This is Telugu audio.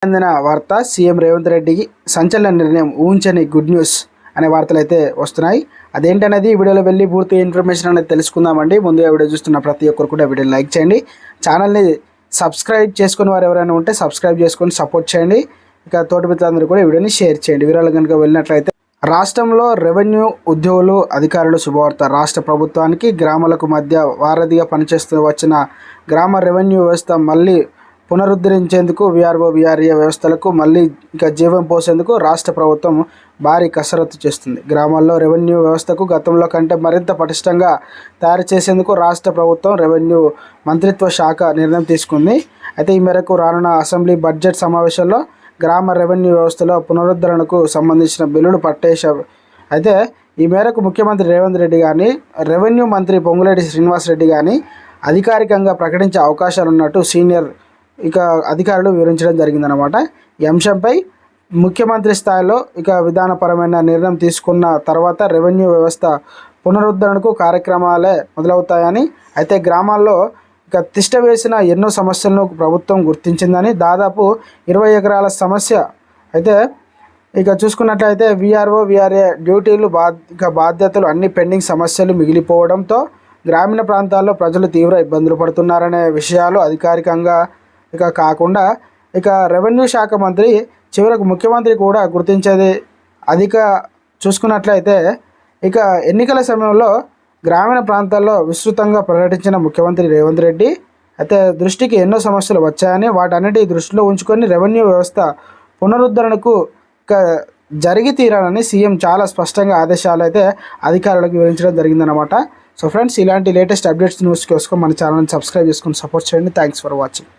అందిన వార్త సీఎం రేవంత్ రెడ్డికి సంచలన నిర్ణయం, ఊహించని గుడ్ న్యూస్ అనే వార్తలు అయితే వస్తున్నాయి. అదేంటనేది వీడియోలో వెళ్ళి పూర్తి ఇన్ఫర్మేషన్ అనేది తెలుసుకుందామండి. ముందుగా వీడియో చూస్తున్న ప్రతి ఒక్కరు కూడా వీడియో లైక్ చేయండి. ఛానల్ని సబ్స్క్రైబ్ చేసుకుని వారు ఎవరైనా ఉంటే సబ్స్క్రైబ్ చేసుకొని సపోర్ట్ చేయండి. ఇక తోటి మిత్రులందరూ కూడా ఈ వీడియోని షేర్ చేయండి. వీడియోలో కనుక వెళ్ళినట్లయితే రాష్ట్రంలో రెవెన్యూ ఉద్యోగులు, అధికారులు శుభవార్త. రాష్ట్ర ప్రభుత్వానికి గ్రామాలకు మధ్య వారధిగా పనిచేస్తూ వచ్చిన గ్రామ రెవెన్యూ వ్యవస్థ మళ్ళీ పునరుద్ధరించేందుకు వీఆర్ఓ, వీఆర్ఏ వ్యవస్థలకు మళ్ళీ జీవం పోసేందుకు రాష్ట్ర ప్రభుత్వం భారీ కసరత్తు చేస్తుంది. గ్రామాల్లో రెవెన్యూ వ్యవస్థకు గతంలో కంటే మరింత పటిష్టంగా తయారు చేసేందుకు రాష్ట్ర ప్రభుత్వం రెవెన్యూ మంత్రిత్వ శాఖ నిర్ణయం తీసుకుంది. అయితే ఈ మేరకు రానున్న అసెంబ్లీ బడ్జెట్ సమావేశంలో గ్రామ రెవెన్యూ వ్యవస్థలో పునరుద్ధరణకు సంబంధించిన బిల్లులు పట్టేశారు. అయితే ఈ మేరకు ముఖ్యమంత్రి రేవంత్ రెడ్డి కానీ, రెవెన్యూ మంత్రి పొంగులేటి శ్రీనివాసరెడ్డి కానీ అధికారికంగా ప్రకటించే అవకాశాలు ఉన్నట్టు సీనియర్ అధికారులు వివరించడం జరిగిందనమాట. ఈ అంశంపై ముఖ్యమంత్రి స్థాయిలో విధానపరమైన నిర్ణయం తీసుకున్న తర్వాత రెవెన్యూ వ్యవస్థ పునరుద్ధరణకు కార్యక్రమాలే మొదలవుతాయని, అయితే గ్రామాల్లో తిష్ట వేసిన ఎన్నో సమస్యలను ప్రభుత్వం గుర్తించిందని, దాదాపు 20 ఎకరాల సమస్య అయితే చూసుకున్నట్లయితే వీఆర్ఓ, వీఆర్ఏ డ్యూటీలు బాధ్యతలు అన్ని పెండింగ్ సమస్యలు మిగిలిపోవడంతో గ్రామీణ ప్రాంతాల్లో ప్రజలు తీవ్ర ఇబ్బందులు పడుతున్నారనే విషయాలు అధికారికంగా కాకుండా రెవెన్యూ శాఖ మంత్రి చివరకు ముఖ్యమంత్రి కూడా గుర్తించేది చూసుకున్నట్లయితే ఎన్నికల సమయంలో గ్రామీణ ప్రాంతాల్లో విస్తృతంగా పర్యటించిన ముఖ్యమంత్రి రేవంత్ రెడ్డి అయితే దృష్టికి ఎన్నో సమస్యలు వచ్చాయని, వాటన్నిటి దృష్టిలో ఉంచుకొని రెవెన్యూ వ్యవస్థ పునరుద్ధరణకు జరిగి తీరాలని సీఎం చాలా స్పష్టంగా ఆదేశాలు అయితే అధికారులకు వివరించడం జరిగిందనమాట. సో ఫ్రెండ్స్, ఇలాంటి లేటెస్ట్ అప్డేట్స్ న్యూస్ కోసం మన ఛానల్ని సబ్స్క్రైబ్ చేసుకొని సపోర్ట్ చేయండి. Thanks for watching.